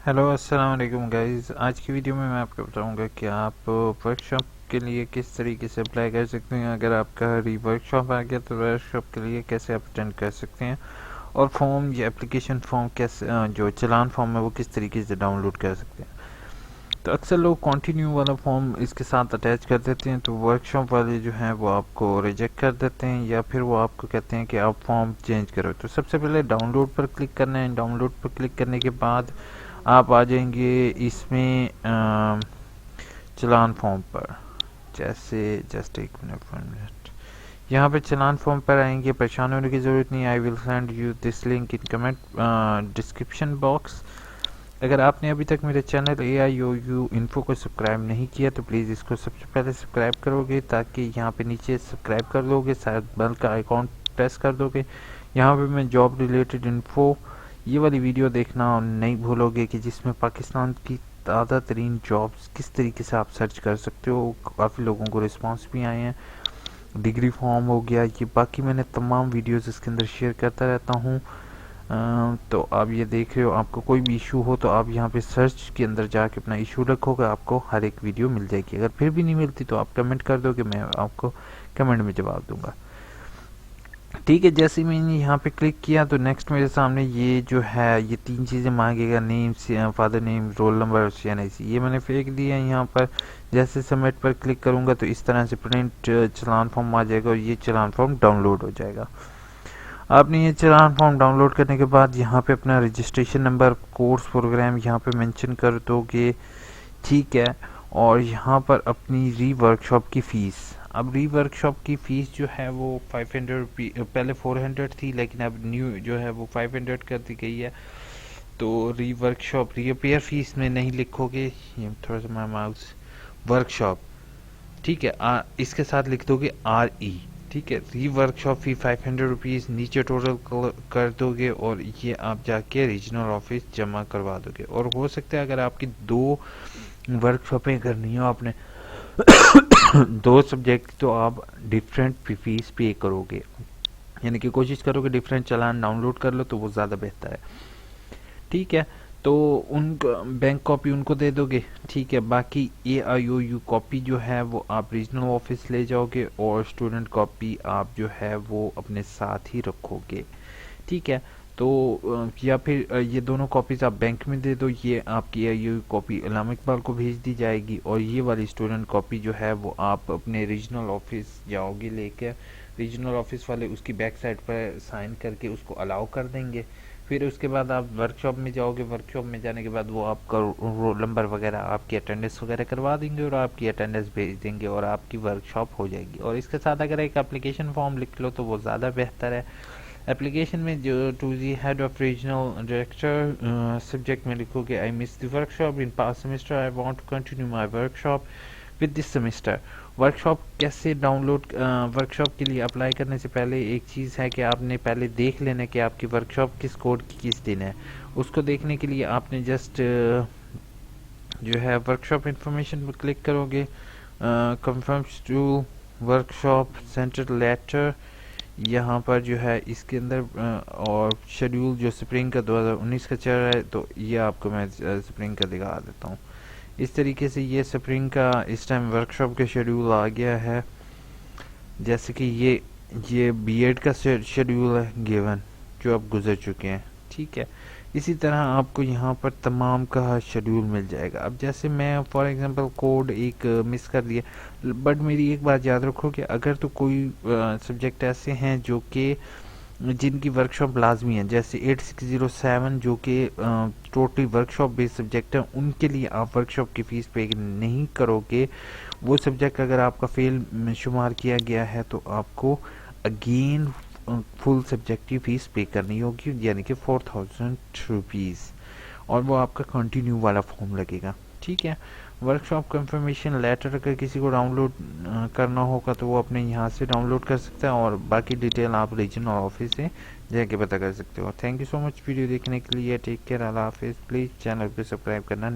Hello अस्सलाम वालेकुम guys. आज की वीडियो में मैं आपको बताऊंगा कि आप वर्कशॉप के लिए किस तरीके से अप्लाई कर सकते हैं। अगर आपका री वर्कशॉप आ गया तो वर्कशॉप के लिए कैसे आप अटेंड कर सकते हैं, और फॉर्म या एप्लीकेशन फॉर्म कैसे जो चलान फॉर्म है वो किस तरीके से डाउनलोड कर सकते हैं। तो अक्सर लोग कंटिन्यू वाला फॉर्म इसके साथ अटैच कर देते हैं, तो वर्कशॉप वाले जो हैं वो आपको रिजेक्ट कर देते हैं, या फिर वो आपको कहते हैं कि आप फॉर्म चेंज करो। तो सबसे पहले डाउनलोड पर क्लिक करना है। डाउनलोड पर क्लिक करने के बाद आप आ जाएंगे इसमें चलान फॉर्म पर। जैसे जस्ट एक मिनट 1 मिनट, यहाँ पे चलान फॉर्म पर आएंगे। परेशान होने की ज़रूरत नहीं। I will send you this link in comment description box. अगर आपने अभी तक मेरे चैनल AIOU इन्फो को सब्सक्राइब नहीं किया तो प्लीज़ इसको सबसे पहले सब्सक्राइब करोगे, ताकि यहाँ पे नीचे सब्सक्राइब कर लोगे, शायद बेल का आइकॉन प्रेस कर दोगे। यहाँ पे मैं जॉब रिलेटेड इन्फो ये वाली वीडियो देखना नहीं भूलोगे, कि जिसमें पाकिस्तान की ताज़ा तरीन जॉब्स किस तरीके से आप सर्च कर सकते हो। काफ़ी लोगों को रिस्पांस भी आए हैं। डिग्री फॉर्म हो गया, ये बाकी मैंने तमाम वीडियोस इसके अंदर शेयर करता रहता हूँ। तो आप ये देख रहे हो, आपको कोई भी इशू हो तो आप यहाँ पे सर्च के अंदर जाके अपना इशू रखोगे, आपको हर एक वीडियो मिल जाएगी। अगर फिर भी नहीं मिलती तो आप कमेंट कर दोगे, मैं आपको कमेंट में जवाब दूंगा। ठीक है, जैसे ही मैंने यहाँ पे क्लिक किया तो नेक्स्ट मेरे सामने ये जो है ये 3 चीज़ें मांगेगा, name, father name, roll number और CNIC। ये मैंने फेंक दिया है यहाँ पर। जैसे सबमिट पर क्लिक करूँगा तो इस तरह से प्रिंट चलान फॉर्म आ जाएगा, और ये चलान फॉर्म डाउनलोड हो जाएगा। आपने ये चलान फॉर्म डाउनलोड करने के बाद यहाँ पे अपना रजिस्ट्रेशन नंबर, कोर्स प्रोग्राम यहाँ पे मेंशन कर दोगे। ठीक है, और यहाँ पर अपनी री वर्कशॉप की फ़ीस। अब री वर्कशॉप की फ़ीस जो है वो 500 रुपी, पहले 400 थी, लेकिन अब न्यू जो है वो 500 कर दी गई है। तो री वर्कशॉप रिपेयर फीस में नहीं लिखोगे, ये थोड़ा सा मैं माउस, वर्कशॉप, ठीक है, इसके साथ लिख दोगे RE। ठीक है, री वर्कशॉप फी 500 रुपीज़ नीचे टोटल कर दोगे, और ये आप जाके रीजनल ऑफिस जमा करवा दोगे। और हो सकता है अगर आपकी 2 वर्कशॉपें करनी हो आपने 2 सब्जेक्ट, तो आप डिफरेंट फीस पे करोगे, यानी कि कोशिश करोगे डिफरेंट चालान डाउनलोड कर लो तो वो ज़्यादा बेहतर है। ठीक है, तो उन बैंक कॉपी उनको दे दोगे। ठीक है, बाकी AIOU कॉपी जो है वो आप रीजनल ऑफिस ले जाओगे, और स्टूडेंट कॉपी आप जो है वो अपने साथ ही रखोगे। ठीक है, तो या फिर ये दोनों कॉपीज आप बैंक में दे दो। ये आपकी AIOU कॉपी अल्लामा इकबाल को भेज दी जाएगी, और ये वाली स्टूडेंट कॉपी जो है वो आप अपने रीजनल ऑफिस जाओगे लेकर। रीजनल ऑफिस वाले उसकी बैक साइड पर साइन करके उसको अलाउ कर देंगे। फिर उसके बाद आप वर्कशॉप में जाओगे। वर्कशॉप में जाने के बाद वो आपका रोल नंबर वगैरह, आपकी अटेंडेंस वगैरह करवा देंगे, और आपकी अटेंडेंस भेज देंगे, और आपकी वर्कशॉप हो जाएगी। और इसके साथ अगर एक एप्लीकेशन फॉर्म लिख लो तो वो ज़्यादा बेहतर है। एप्लीकेशन में जो to the head of regional director subject में लिखोगे, I miss the workshop in past semester, I want to continue my workshop with this semester. Workshop कैसे डाउनलोड, वर्कशॉप के लिए अप्लाई करने से पहले एक चीज़ है कि आपने पहले देख लेना कि आपकी वर्कशॉप किस कोड की किस दिन है। उसको देखने के लिए आपने जस्ट जो है वर्कशॉप इंफॉर्मेशन पर क्लिक करोगे। Confirms to workshop centre letter, यहाँ पर जो है इसके अंदर और शेड्यूल जो स्प्रिंग का 2019 का चल रहा है, तो ये आपको मैं स्प्रिंग का दिखा देता हूँ। इस तरीके से ये स्प्रिंग का इस टाइम वर्कशॉप का शेड्यूल आ गया है। जैसे कि ये B.Ed का शेड्यूल है गिवन, जो अब गुजर चुके हैं। ठीक है, इसी तरह आपको यहाँ पर तमाम का शेड्यूल मिल जाएगा। अब जैसे मैं फॉर एग्जांपल कोड एक मिस कर दिया, बट मेरी एक बात याद रखो कि अगर तो कोई सब्जेक्ट ऐसे हैं जो कि जिनकी वर्कशॉप लाजमी है, जैसे 8607 जो कि टोटली वर्कशॉप बेस्ड सब्जेक्ट है, उनके लिए आप वर्कशॉप की फ़ीस पे नहीं करोगे। वो सब्जेक्ट अगर आपका फेल शुमार किया गया है तो आपको अगेन फुल सब्जेक्ट की फ़ीस पे करनी होगी, यानी कि 4000 रुपीज़, और वो आपका कंटिन्यू वाला फॉर्म लगेगा। ठीक है, वर्कशॉप कंफर्मेशन लेटर अगर किसी को डाउनलोड करना होगा तो वो अपने यहाँ से डाउनलोड कर सकता है, और बाकी डिटेल आप रीजनल ऑफिस से जाके पता कर सकते हो। Thank you so much video देखने के लिए। टेक केयर, अल्लाह हाफिज़। प्लीज़ चैनल को सब्सक्राइब करना